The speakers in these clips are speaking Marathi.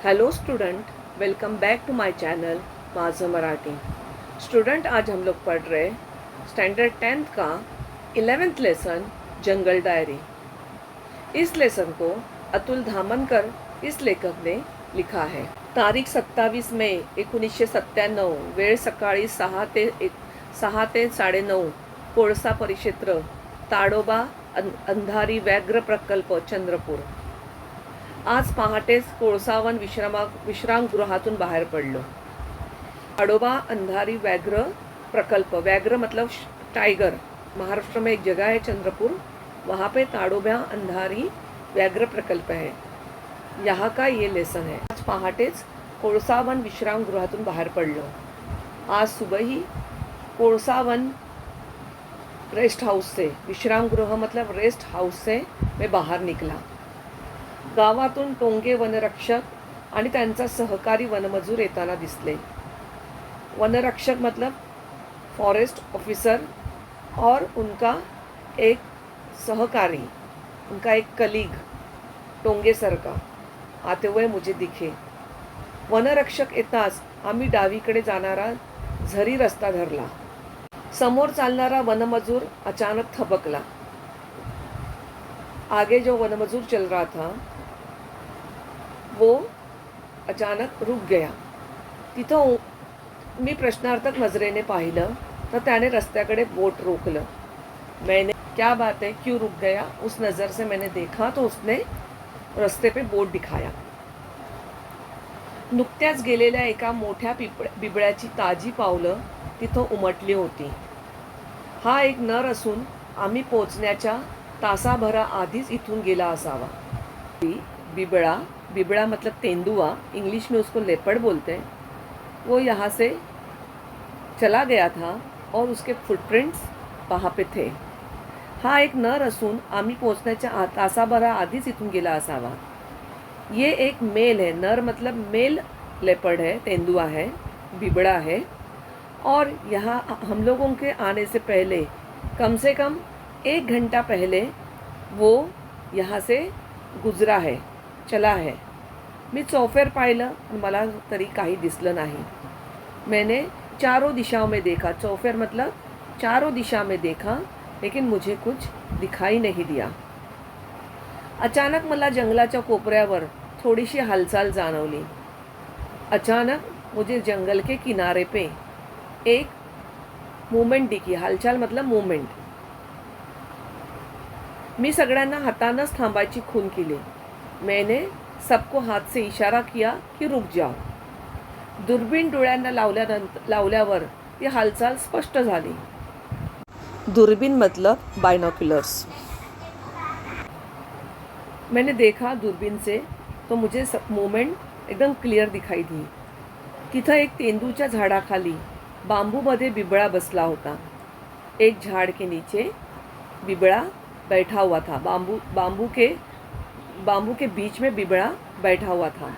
Hello student, welcome back to my channel माझं मराठी। स्टूडेंट, आज हम लोग पढ़ रहे स्टैंडर्ड 10th का 11th लेसन जंगल डायरी। इस लेसन को अतुल धामनकर इस लेखक ने लिखा है। तारीख 27 मे 1997, वेळ सकाळी 6 ते 9:30, कोळसा परिक्षेत्र, ताडोबा अंधारी व्याघ्र प्रकल्प, चंद्रपूर। आज पहाटेच कोळसावन विश्रामगृहातून बाहेर पडलो। ताडोबा अंधारी व्याघ्र प्रकल्प, व्याघ्र मतलब टाइगर। महाराष्ट्र में एक जगह है चंद्रपुर, वहाँ पे ताडोबा अंधारी व्याघ्र प्रकल्प है। यहाँ का ये लेसन है। आज पहाटेच कोळसावन विश्रामगृहातून बाहेर पडलो। आज सुबह ही कोळसावन रेस्ट हाउस से, विश्रामगृह मतलब रेस्ट हाउस से मैं बाहर निकला। गावातून टोंगे वनरक्षक आणि त्यांचा सहकारी वनमजूर येताना दिसले। वनरक्षक मतलब फॉरेस्ट ऑफिसर और उनका एक सहकारी, उनका एक कलीग टोंगे सर का आते हुए मुझे दिखे। वनरक्षक येताच आम्ही डावीकडे जाणारा झरी रस्ता धरला। समोर चालणारा वनमजूर अचानक थबकला। आगे जो वनमजूर चल रहा था वो अचानक रुक गया। तिथं मी प्रश्नार्थक नजरेने पाहिलं तर त्याने रस्त्याकडे बोट रोकलं। मैंने क्या बात है, क्यों रुक गया? उस नज़र से मैंने देखा तो उसने रस्ते पे बोट दिखाया। नुकत्याच गेलेल्या एका मोठ्या बिबळ्याची ताजी पावलं तिथं उमटली होती। हा एक नर असून आम्ही पोचण्याच्या तासाभरा आधीच इथून गेला असावा। बिबड़ा, बिबड़ा मतलब तेंदुआ, इंग्लिश में उसको लेपर्ड बोलते हैं, वो यहाँ से चला गया था और उसके फुटप्रिंट्स वहाँ पे थे। हा एक नर असून आम्ही पोचण्याच्या तासाभरा आधीच इथून गेला असावा। ये एक मेल है, नर मतलब मेल लेपर्ड है, तेंदुआ है, बिबड़ा है। और यहाँ हम लोगों के आने से पहले कम से कम 1 घंटा पहले वो यहाँ से गुजरा है, चला है। मी चौफेर पाहिलं, मला तरी काही दिसलं नाही। मैंने चारों दिशाओं में देखा, चौफेर मतलब चारों दिशा में देखा, लेकिन मुझे कुछ दिखाई नहीं दिया। अचानक मला जंगलाच्या कोपऱ्यावर थोडीशी हालचाल जाणवली। अचानक मुझे जंगल के किनारे पे एक मूवमेंट दिखी। हालचाल मतलब मूवमेंट। मी सगळ्यांना हातानंच थांबायची खून केली। मैंने सबको हाथ से इशारा किया कि रुक जाओ। दूरबीन डोळ्यांना लावल्यावर ती हालचाल स्पष्ट झाली। दूरबीन मतलब बायनोक्युलर्स। मैंने देखा दूरबीन से तो मुझे मूवमेंट एकदम क्लियर दिखाई दी। तिथं एक तेंदूच्या झाडाखाली बांबूमध्ये बिबळा बसला होता। एक झाड़ के नीचे बिबड़ा बैठा हुआ था। बांबू के बीच में बिबड़ा बैठा हुआ था।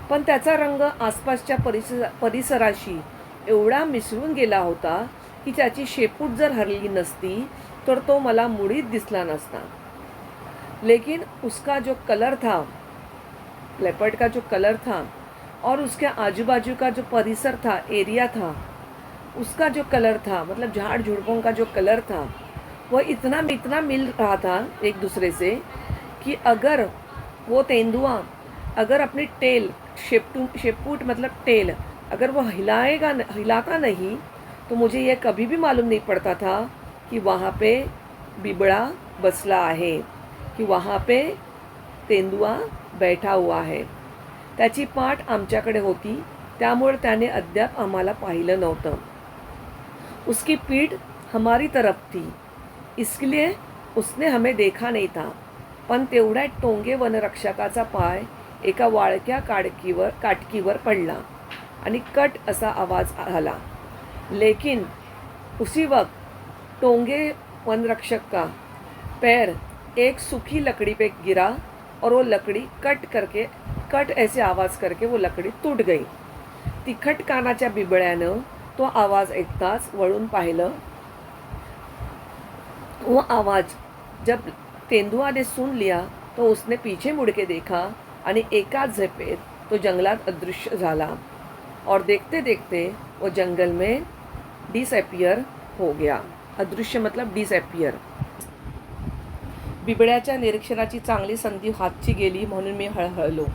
पण त्याचा रंग आसपासच्या परिसराशी एवढा मिसळून गेला होता की त्याची शेपूट जर हरली नसती तर तो मला मुळीच दिसला नसता। लेकिन उसका जो कलर था, लेपर्ड का जो कलर था, और उसके आजू बाजू का जो परिसर था, एरिया था, उसका जो कलर था, मतलब झाड़ झुड़पों का जो कलर था, वह इतना मिल रहा था एक दूसरे से कि अगर वो तेंदुआ अगर अपनी टेल, शेपूट मतलब टेल, अगर वो हिलाता नहीं तो मुझे ये कभी भी मालूम नहीं पड़ता था कि वहाँ पे बिबड़ा बसला है, कि वहाँ पे तेंदुआ बैठा हुआ है। त्याची पाठ आमच्याकडे होती, त्यामुळे त्याने अद्याप आम्हाला पाहिलं नव्हतं। उसकी पीठ हमारी तरफ थी, इसलिए उसने हमें देखा नहीं था। पण तेवढ्यात टोंगे वनरक्षकाचा पाय एका वाळक्या काटकीवर पडला आणि कट असा आवाज आला। लेकिन उसी वक्त टोंगे वनरक्षक का पैर एक सूखी लकड़ी पे गिरा और वो लकड़ी कट ऐसे आवाज़ करके वो लकड़ी टूट गई। तिखट कानाच्या बिबळ्यानं तो आवाज़ ऐकताच वळून पाहिलं। वो आवाज़ जब तेंदुआ ने सुन लिया तो उसने पीछे मुड़ के देखा आणि एका झेपेत तो जंगलात अदृश्य झाला और देखते देखते वो जंगल में डिसअपियर हो गया. अदृश्य मतलब डिसअपियर. बिबळ्याच्या निरीक्षणाची चांगली संधी हातची गेली म्हणून मी हळहळलो.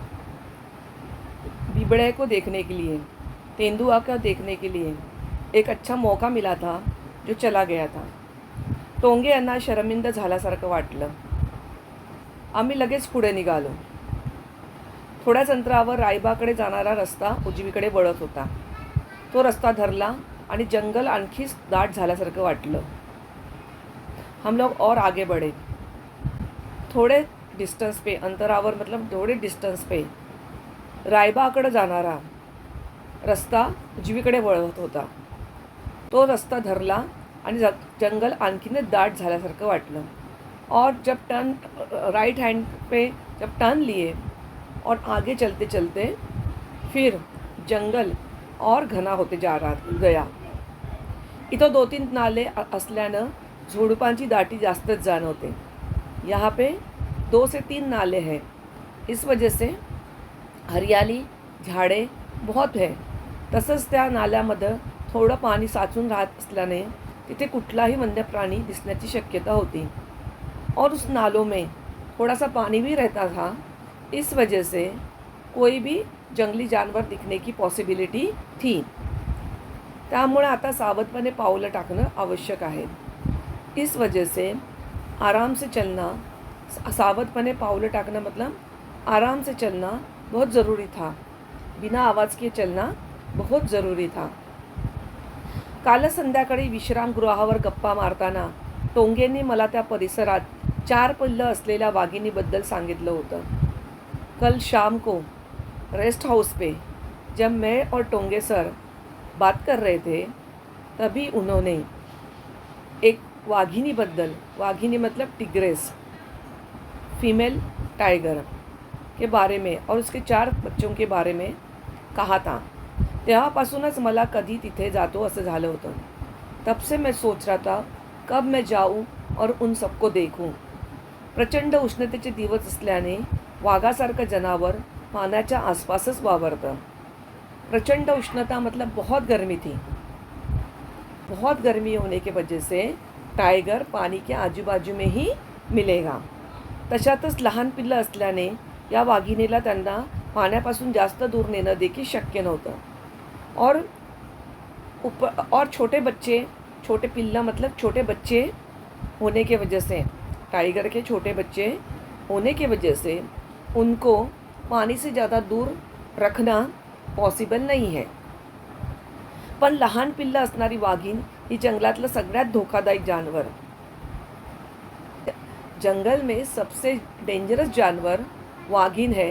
बिबड़े को देखने के लिए, तेंदुआ को देखने के लिए एक अच्छा मौका मिला था जो चला गया था. टोंगे यांना शर्मिंद झाल्यासारखं वाटलं. आम्ही लगेच पुढे निघालो. थोड्याच अंतरावर रायबाकडे जाणारा रस्ता उजवीकडे वळत होता. तो रस्ता धरला आणि जंगल आणखीच दाट झाल्यासारखं वाटलं. हम लोग और आगे बढ़े. थोड़े डिस्टेंस पे, अंतरावर मतलब थोड़े डिस्टेंस पे रायबाकडे जाणारा रस्ता उजवीकडे वळत होता. तो रस्ता धरला आणि जंगल आणखीनच दाट झाल्यासारखं वाटलं. और जब टर्न राइट हैंड पे जब टर्न लिए और आगे चलते चलते फिर जंगल और घना होते जा रहा गया. इथं 2-3 नाले असल्यानं झुडपांची दाटी जास्तच जाणवते. यहाँ पे 2 से 3 नाले हैं. इस वजह से हरियाली झाडे बहुत है. तसंच त्या नाल्यामध्ये थोडं पाणी साचून राहत असल्याने तिथे कुठलाही वन्य प्राणी दिसण्याची शक्यता होती. और उस नालों में थोड़ा सा पानी भी रहता था. इस वजह से कोई भी जंगली जानवर दिखने की पॉसिबिलिटी थी. त्यामुळे आता सावधपणे पावलं टाकणं आवश्यक आहे. इस वजह से आराम से चलना, सावधपणे पावलं टाकणं मतलब आराम से चलना बहुत ज़रूरी था. बिना आवाज़ के चलना बहुत ज़रूरी था. काल संध्याकाळी विश्रामगृहावर गप्पा मारताना टोंगेंनी मला त्या परिसरात 4 पिल्लं असलेल्या वाघिणीबद्दल सांगितलं होतं. कल शाम को रेस्ट हाउस पे जब मैं और टोंगे सर बात कर रहे थे तभी उन्होंने एक वाघिणीबद्दल, वाघिणी मतलब टिग्रेस, फीमेल टाइगर के बारे में और उसके 4 बच्चों के बारे में कहा था. तेव्हापासूनच मला कधी तिथे जातो असं झालं होतं. तब से मैं सोच रहा था कब मैं जाऊं और उन सबको देखूं. प्रचंड उष्णतेचे दिवस असल्याने वाघासारखं जनावर पाण्याच्या आसपासच वावरतं. प्रचंड उष्णता मतलब बहुत गर्मी थी. बहुत गर्मी होने के वजह से टाइगर पानी के आजूबाजू में ही मिलेगा. तशातच लहान पिल्लं असल्याने या वाघिणीला त्यांना पाण्यापासून जास्त दूर नेणं देखील शक्य नव्हतं. और छोटे बच्चे, छोटे पिल्ला मतलब छोटे बच्चे होने के वजह से, टाइगर के छोटे बच्चे होने के वजह से उनको पानी से ज़्यादा दूर रखना पॉसिबल नहीं है. पण लहान पिल्लं असणारी वाघीण ही जंगलातलं सगळ्यात धोकादायक जानवर. जंगल में सबसे डेंजरस जानवर वाघीण है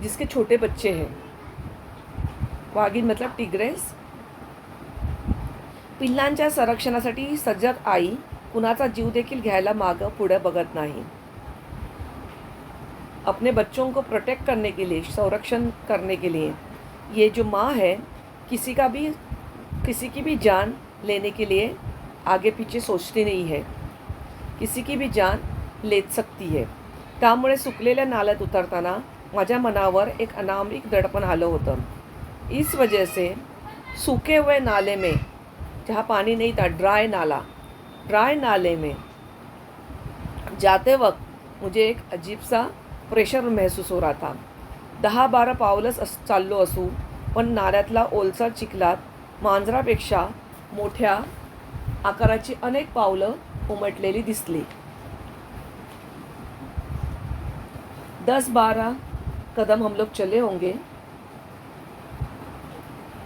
जिसके छोटे बच्चे हैं. वाघीण मतलब टिग्रेस. पिल्लांच्या संरक्षणासाठी सजग आई कुणाचा जीव देखील घ्यायला मागं पुढे बघत नाही. अपने बच्चों को प्रोटेक्ट करने के लिए, संरक्षण करने के लिए ये जो माँ है किसी की भी जान लेने के लिए आगे पीछे सोचती नहीं है. किसी की भी जान ले सकती है. त्यामुळे सुकलेल्या नाल्यात उतरताना माझ्या मनावर एक अनामिक दडपण आलं होतं. इस वजह से सूखे हुए नाले में जहाँ पानी नहीं था, ड्राई नाले में जाते वक्त मुझे एक अजीब सा प्रेशर महसूस हो रहा था. 10-12 पावलंच चाललो असू पण नाल्यातला ओलसर चिखलात मांजरापेक्षा मोठ्या आकाराची अनेक पावलं उमटलेली दिसली. 10-12 कदम हम लोग चले होंगे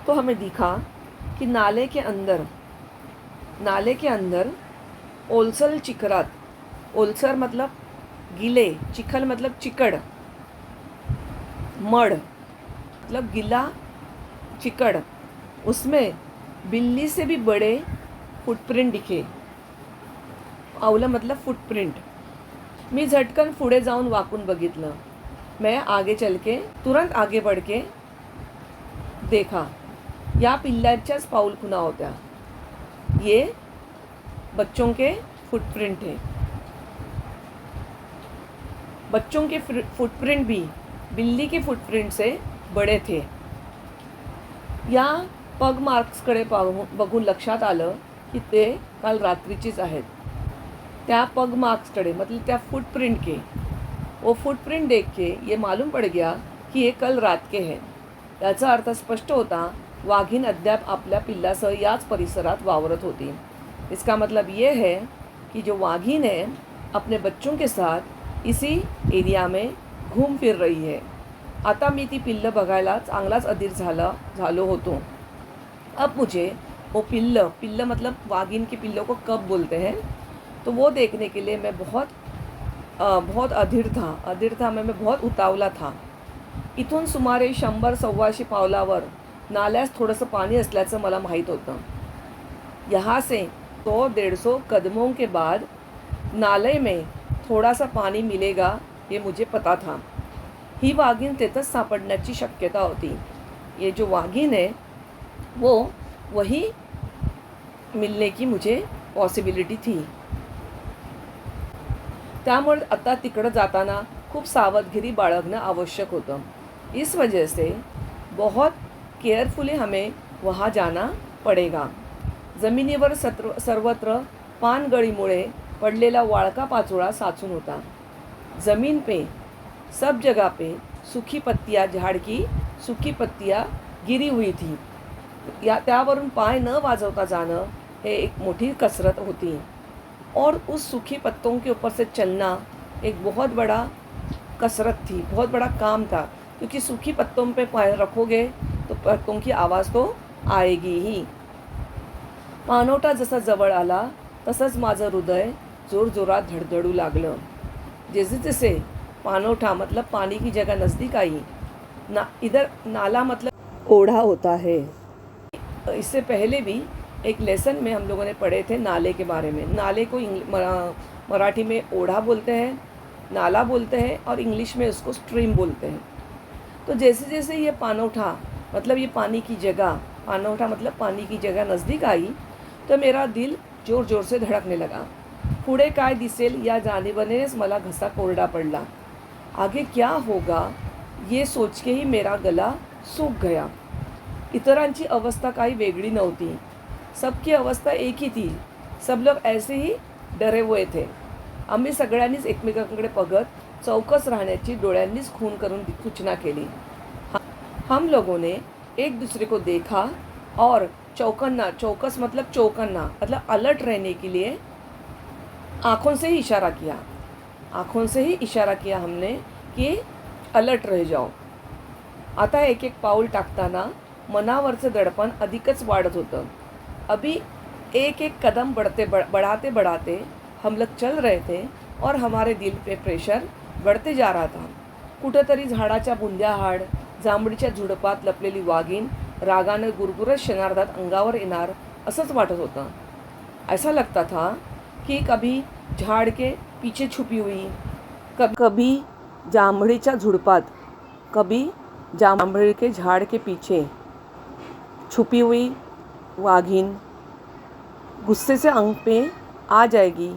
तो हमें दिखा कि नाले के अंदर ओलसर चिखरात, ओलसर मतलब गीले, चिखल मतलब चिकड़, मड मतलब गीला चिकड़, उसमें बिल्ली से भी बड़े फुटप्रिंट दिखे. पावलं मतलब फुटप्रिंट. मी झटकन पुढे जाऊन वाकून बघितलं. मैं आगे चल के तुरंत आगे बढ़ के देखा. या पिल्लाच्याच पाऊल खुणा होत्या. ये बच्चों के फुटप्रिंट है. बच्चों के फुटप्रिंट भी बिल्ली के फुटप्रिंट से बड़े थे। या पग मार्क्सकडे बघून लक्षात आलं की ते काल रात्रीचीच आहेत। त्या पग मार्क्सकडे मतलब त्या फुटप्रिंट के, वो फुटप्रिंट देख के ये मालूम पड़ गया कि ये कल रात के हैं। याचा अर्थ स्पष्ट होता, वाघीण अद्याप आपल्या पिल्लासह याच परिसरात वावरत होती। इसका मतलब ये है कि जो वाघीण है अपने बच्चों के साथ इसी एरिया में घूम फिर रही है। आता मी ती पिल्लं बघायला चांगलाच अधीर झालो होतो। अब मुझे वो पिल्लं मतलब वाघिन के पिल्लों को कब बोलते हैं, तो वो देखने के लिए मैं बहुत अधीर था मैं बहुत उतावला था। इथून सुमारे 100-125 पावलावर नाल्यास थोडंसं पाणी असल्याचं मला माहीत होतं। यहाँ से 100-150 कदमों के बाद नाले में थोड़ा सा पानी मिलेगा, ये मुझे पता था। ही वाघीण तेथंच सापडण्याची शक्यता होती। ये जो वाघीण है वो वही मिलने की मुझे पॉसिबिलिटी थी। त्यामुळे आता तिकडं जाताना खूप सावधगिरी बाळगणं आवश्यक होतं। इस वजह से बहुत केयरफुली हमें वहाँ जाना पड़ेगा। जमिनीवर सर्वत्र पानगळीमुळे पडलेला वाळका पाचोळा साचून होता। ज़मीन पे सब जगह पे सूखी पत्तियाँ, झाड़ की सूखी पत्तियाँ गिरी हुई थी। या त्यावरून पाय न वाजवता जाणं हे एक मोठी कसरत होती और उस सूखी पत्तों के ऊपर से चलना एक बहुत बड़ा कसरत थी, बहुत बड़ा काम था, क्योंकि सूखी पत्तों पे पैर रखोगे तो पत्तों की आवाज़ तो आएगी ही। पाणवठा जसा जवळ आला तसंच माझं हृदय जोरजोरात धडधडू लागलं। जैसे जैसे पाणवठा मतलब पानी की जगह नज़दीक आई, इधर नाला मतलब ओढ़ा होता है। इससे पहले भी एक लेसन में हम लोगों ने पढ़े थे नाले के बारे में। नाले को मराठी में ओढ़ा बोलते हैं, नाला बोलते हैं और इंग्लिश में उसको स्ट्रीम बोलते हैं। तो जैसे जैसे ये पाणवठा मतलब ये पानी की जगह, पाणवठा मतलब पानी की जगह नज़दीक आई तो मेरा दिल जोर जोर से धड़कने लगा। पुढे काय दिसेल या जाणीवेनेच मला घसा कोरडा पडला। आगे क्या होगा ये सोच के ही मेरा गला सूख गया। इतरांची अवस्था काही वेगळी नव्हती, सबकी अवस्था एक ही थी। सब लोग ऐसे ही डरे हुए थे। आम्ही सगळ्यांनीच एकमेकांकडे बघत चौकस राहण्याची डोळ्यांनीच खून करून सूचना केली। हम लोगों ने एक दूसरे को देखा और चौकस मतलब चौकन्ना मतलब अलर्ट रहने के लिए आँखों से ही इशारा किया हमने कि अलर्ट रह जाओ। आता एक एक पाऊल टाकताना मनावरचं दडपण अधिकच वाढत होतं। अभी एक एक कदम बढ़ाते बढ़ाते हम लोग चल रहे थे और हमारे दिल पे प्रेशर बढ़ते जा रहा था। कुठंतरी झाडाच्या बुंद्याआड जांभळीच्या झुडपात लपलेली वाघीण रागानं गुरगुरत शेणार्धात अंगावर येणार असंच वाटत होतं। ऐसा लगता था कि कभी झाड़ के पीछे छुपी हुई, कभी जांभळीच्या झुडपात, कभी जांभळी के झाड़ के पीछे छुपी हुई वाघिन गुस्से से अंग पे आ जाएगी,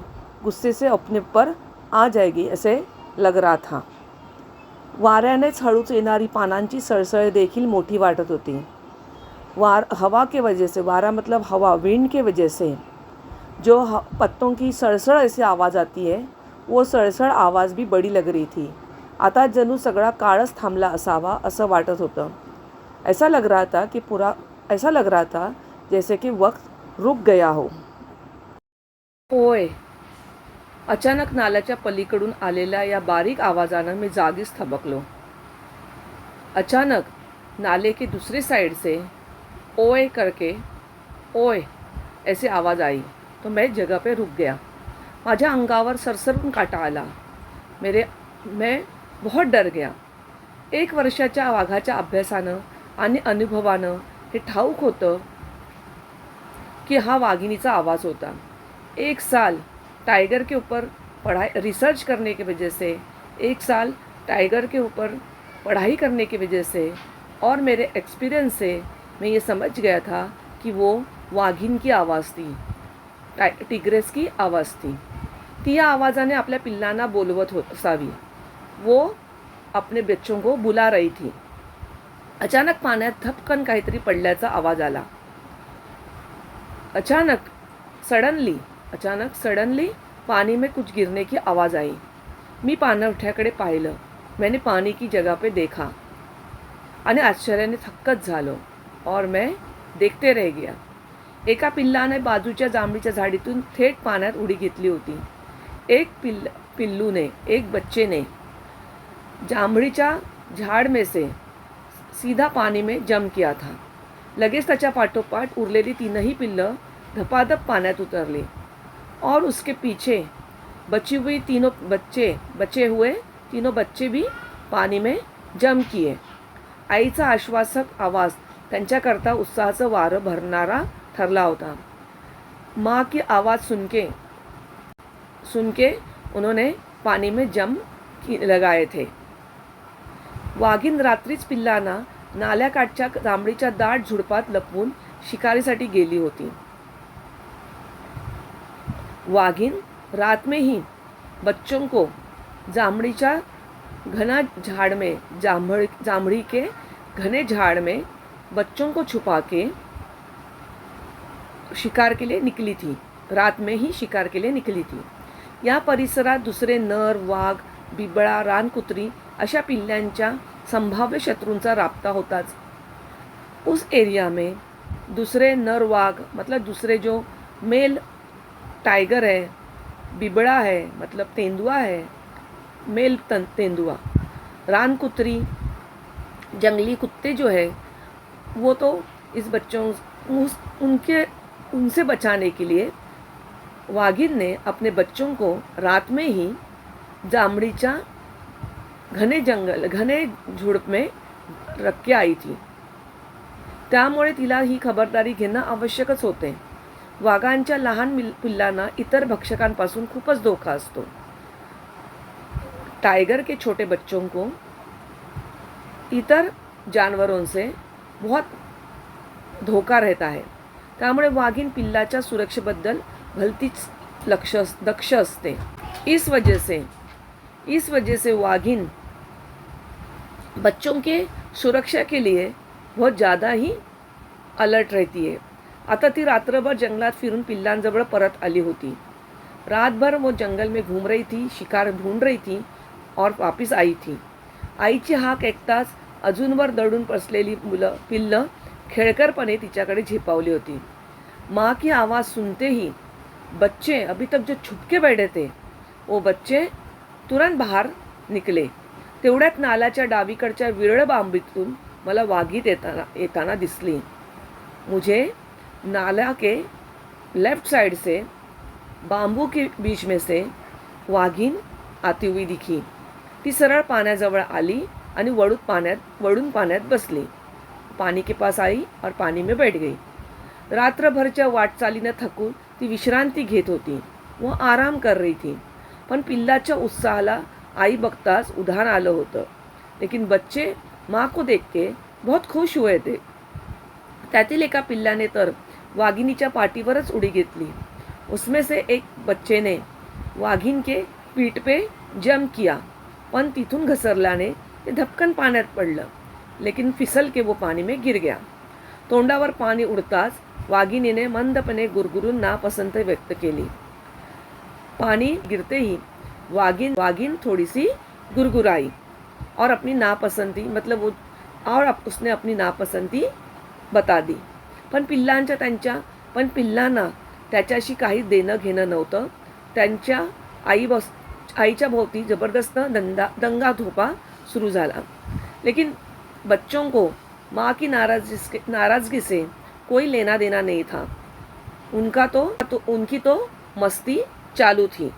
गुस्से से अपने पर आ जाएगी ऐसे लग रहा था। वाऱ्यानेच हळूच येणारी पानांची सळसळ देखील मोठी वाटत होती। हवा के वजह से, वारा मतलब हवा, विंड के वजह से जो पत्तों की सळसळ ऐसी आवाज़ आती है, वो सळसळ आवाज़ भी बड़ी लग रही थी। आता जणू सगळा काळच थांबला असावा असं वाटत होतं। ऐसा लग रहा था जैसे कि वक्त रुक गया हो। ओय, अचानक नाल्याच्या पलीकडून आलेल्या या बारीक आवाज़ानं मी जागीच थबकलो। अचानक नाले के दूसरी साइड से ओए करके ओए ऐसी आवाज़ आई तो मैं जगह पे रुक गया। माझ्या अंगावर सरसरून काटा आला। मैं बहुत डर गया। 1 वर्षाच्या वाघाच्या अभ्यासानं आणि अनुभवानं हे ठाऊक होतं कि हा वाघिणीचा आवाज़ होता। 1 साल टाइगर के ऊपर रिसर्च करने की वजह से, 1 साल टाइगर के ऊपर पढ़ाई करने की वजह से और मेरे एक्सपीरियंस से मैं ये समझ गया था कि वो वाघिन की आवाज़ थी, टिग्रेस की आवाज़ थी। ती या आवाज़ाने आपल्या पिल्लांना बोलवत असावी। वो अपने बच्चों को बुला रही थी। अचानक पाण्यात धपकन काहीतरी पडल्याचा आवाज आला. अचानक सडनली पानी में कुछ गिरने की आवाज़ आई. मी पाणवठ्याकडे पाहिलं. मैंने पानी की जगह पे देखा आणि आश्चर्याने थक्कच झालो. और मैं देखते रह गया. एका पिल्लाने बाजूच्या जांभळीच्या झाडीतून थेट पाण्यात उडी घेतली होती. एक बच्चे ने जांभळीच्या झाड में से सीधा पानी में जंप किया था. लगेच त्याच्या पाठोपाठ उरलेली तीनही पिल्लं धपाधप पाण्यात उतरली और उसके पीछे बचे हुए तीनों बच्चे भी पानी में जंप किए. आईचा आश्वासक आवाज त्यांच्याकरता उत्साहाचं वारं भरणारा ठरला होता. माँ की आवाज़ सुन के उन्होंने पानी में जंप लगाए थे. वाघीण रात्रीच पिल्लांना नाल्याकाठच्या जांभळीच्या दाट झुडपात लपवून शिकारीसाठी गेली होती. वाघिन रात में ही बच्चों को जांभड़ी के घने झाड़ में बच्चों को छुपा के शिकार के लिए निकली थी. रात में ही शिकार के लिए निकली थी. या परिसरात दुसरे नर, वाघ, बिबळा, रानकुत्री अशा पिल्ल्यांच्या संभाव्य शत्रूंचा राबता होताच. उस एरिया में दूसरे नर वाघ मतलब दूसरे जो मेल टाइगर है, बिबड़ा है मतलब तेंदुआ है, मेल तेंदुआ, रानकुत्री जंगली कुत्ते जो है वो तो इस बच्चों उनसे बचाने के लिए वाघिन ने अपने बच्चों को रात में ही जांभळीच्या घने झुडप में रख के आई थी. त्यामुळे तिला ही खबरदारी घेणं आवश्यकच होते. वाघांच्या लहान पिल्लांना इतर भक्षकांपासून खूपच धोका असतो. टाइगर के छोटे बच्चों को इतर जानवरों से बहुत धोका रहता है. त्यामुळे वाघीण पिल्लाच्या सुरक्षेबद्दल भलतीच दक्ष असते. इस वजह से वाघीण बच्चों के सुरक्षा के लिए बहुत ज़्यादा ही अलर्ट रहती है. आता ती रात्रभर जंगलात फिरून पिल्लांजवळ परत आली होती. रातभर वो जंगल में घूम रही थी, शिकार ढूंढ रही थी और वापस आई थी. आईची हाक ऐकताच अजूनवर दडून बसलेली पिल्लं खेळकरपणे तिच्याकडे झेपावली होती. माँ की आवाज़ सुनते ही बच्चे अभी तक जो छुपके बैठे थे वो बच्चे तुरंत बाहर निकले. तेवढ्यात नाल्याच्या डावीकडच्या विरळ बांबीतून मला वाघीण येताना दिसली. मुझे नाला के लेफ्ट साइड से बांबू के बीच में से वाघीण आती हुई दिखी. ती सरळ पाण्याजवळ आली आणि वळून पाण्यात बसली. पानी के पास आई और पानी में बैठ गई. रात्रभरच्या वाटचालीनं थकून ती विश्रांती घेत होती. वो आराम कर रही थी. पण पिल्लाच्या उत्साहाला आई बघताच उधाण आलं होतं. लेकिन बच्चे माँ को देख के बहुत खुश हुए थे. त्यातील एका पिल्लाने तर वाघिणीच्या पाठीवरच उडी घेतली. उसमें से एक बच्चे ने वाघिण के पीठ पे जंप किया, पण तिथून घसरल्याने ते धपकन पाण्यात पडलं. लेकिन फिसल के वो पानी में गिर गया. तोंडावर पाणी उडताच वाघिणीने मंदपणे गुरगुरून नापसंत व्यक्त केली. पानी गिरते ही वाघिण थोड़ी सी गुरगुराई और अपनी नापसंती उसने अपनी नापसंती बता दी. पण पिल्लांना त्याच्याशी काही देणं घेणं नव्हतं. त्यांच्या आईच्या भोवती जबरदस्त दंगा धोपा शुरू झाला. लेकिन बच्चों को माँ की नाराज़गी से कोई लेना देना नहीं था. उनकी तो मस्ती चालू थी.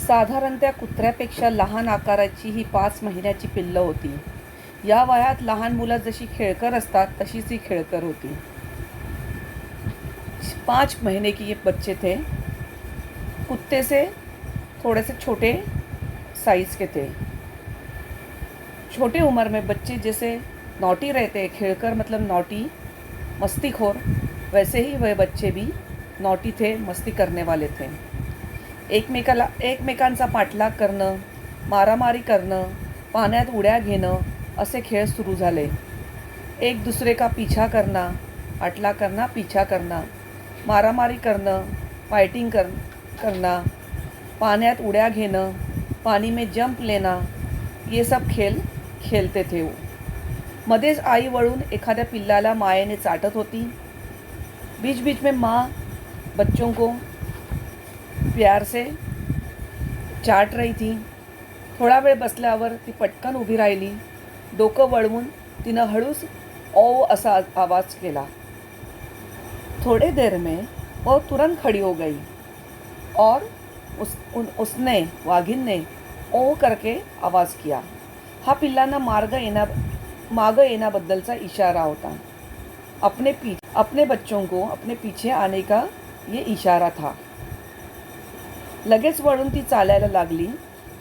साधारण त्या कुत्र्यापेक्षा लहान आकाराची ही 5 महिन्याची पिल्लं होती. या वयात लहान मुलं जशी खेळकर असतात तशीच ही खेळकर होती. 5 महीने की ये बच्चे थे. कुत्ते से थोड़े से छोटे साइज़ के थे. छोटे उम्र में बच्चे जैसे नॉटी रहते, खेलकर मतलब नॉटी, मस्तीखोर, वैसे ही वह बच्चे भी नॉटी थे, मस्ती करने वाले थे. एकमेकांचा पाठलाग करणं, मारामारी करणं, पाण्यात उड्या घेणं असे खेळ सुरू झाले. एक दुसरे का पीछा करना, अटला करना, पीछा करना, मारामारी करणं, फायटिंग करना, पाण्यात उड्या घेणं, पानी में जंप लेना, ये सब खेल खेलते थे वो. मध्येच आई वळून एखाद्या पिल्लाला मायेने चाटत होती. बीच बीच में माँ बच्चों को प्यार से चाट रही थी. थोडा वेळ बसल्यावर ती पटकन उभी राहिली. डोकं वळवून तिनं हळूच ओ असा आवाज केला. थोड़ी देर में वो तुरंत खड़ी हो गई और उसने वाघिन ने ओ करके आवाज़ किया. हा पिल्लांना मागं येण्याबद्दलचा इशारा होता. अपने बच्चों को अपने पीछे आने का ये इशारा था. लगेच वळून ती चालायला लागली.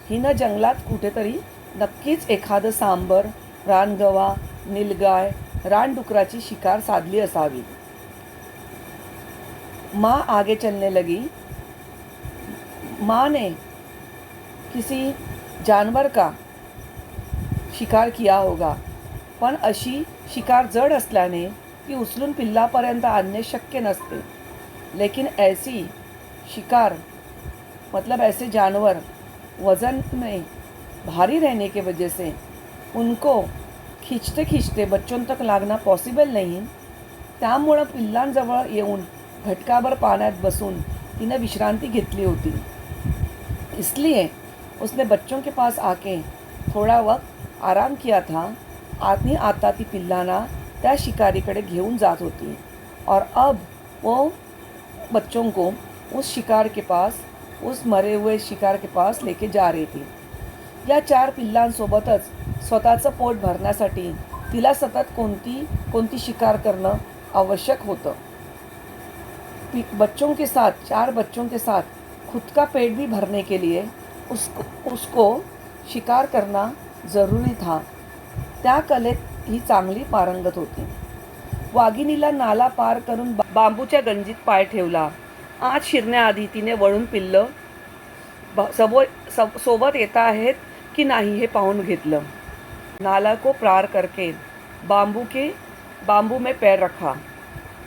हिनं जंगलात कुठेतरी नक्कीच एखादं सांबर, रानगवा, नीलगाय, रानडुकराची शिकार साधली असावी. माँ आगे चलने लगी. माँ ने किसी जानवर का शिकार किया होगा, पण अशी शिकार जड असल्याने ती उचलून पिल्लापर्यंत आणणे शक्य नसते. लेकिन ऐसी शिकार मतलब ऐसे जानवर वज़न में भारी रहने के वजह से उनको खींचते खींचते बच्चों तक लागना पॉसिबल नहीं. त्यामुळं पिल्लांजवळ येऊन घटकाभर पाण्यात बसून तिने विश्रांति घेतली होती. इसलिए उसने बच्चों के पास आके थोड़ा वक्त आराम किया था. आणि आता ती पिल्लांना त्या शिकारीकडे घेऊन जात होती और अब वो बच्चों को उस शिकार के पास, उस मरे हुए शिकार के पास लेके जा रही थी. या 4 पिल्लांसोबतच स्वतःचं पोट भरण्यासाठी तिला सतत कोणती शिकार करणं आवश्यक होतं. बच्चों के साथ 4 बच्चों के साथ खुद का पेट भी भरने के लिए उसको शिकार करना ज़रूरी था. त्या कलेत ही चांगली पारंगत होती. वाघिणीला नाला पार करून बांबूच्या गंजीत पाय ठेवला. आत शिरण्याआधी तिने वळून पिल्लं सोबत येता आहेत की नाही हे पाहून घेतलं. नाला को पार करके बांबू में पैर रखा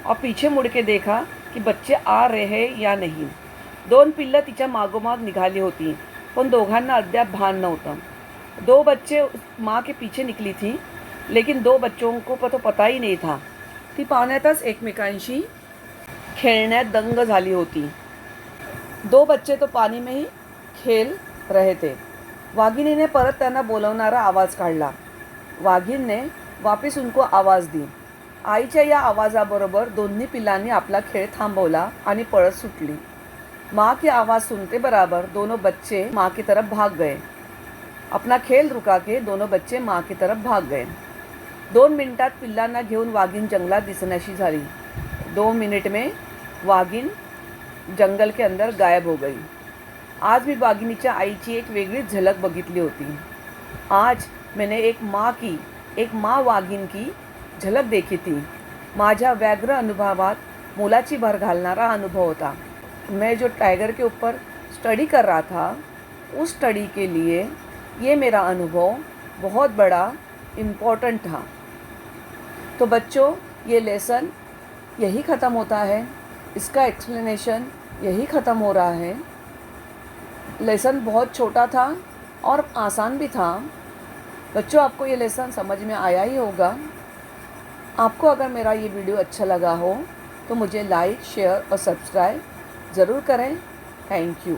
और पीछे मुड़ के देखा कि बच्चे आ रहे हैं या नहीं. 2 पिल्लं तिच्या मागोमाग निघाली होती, पण दोघांना अद्याप भान नव्हतं. 2 बच्चे माँ के पीछे निकली थी, लेकिन 2 बच्चों को तो पता ही नहीं था. ती पाण्यातच एकमेकांशी खेळण्यात दंग झाली होती. 2 बच्चे तो पानी में ही खेल रहे थे. वाघिणी ने परत त्यांना बोलवणारा आवाज काढला. वाघिण ने वापिस उनको आवाज दी. आईच्या या आवाजाबरोबर दोन्ही पिल्लांनी आपला खेळ थांबवला आणि पळत सुटली. माँ की आवाज़ सुनते बराबर दोनों बच्चे माँ की तरफ भाग गए. अपना खेल रुका के दोनों बच्चे माँ की तरफ भाग गए. 2 मिनिटात पिल्लांना घेऊन वाघीण जंगलात दिसण्याशी झाली. 2 मिनट में वाघीण जंगल के अंदर गायब हो गई. आज मी वाघिणीच्या आईची एक वेगळीच झलक बघितली होती. आज मैंने एक माँ वाघिण की झलक देखी थी. माझ्या व्याघ्र अनुभवात मोलाची भर घालणारा अनुभव होता. मैं जो टाइगर के ऊपर स्टडी कर रहा था, उस स्टडी के लिए ये मेरा अनुभव बहुत बड़ा इम्पोर्टेंट था. तो बच्चों, ये लेसन यही ख़त्म होता है. इसका एक्सप्लेनेशन यही ख़त्म हो रहा है. लेसन बहुत छोटा था और आसान भी था. बच्चों, आपको ये लेसन समझ में आया ही होगा. आपको अगर मेरा ये वीडियो अच्छा लगा हो तो मुझे लाइक, शेयर और सब्सक्राइब ज़रूर करें. Thank you.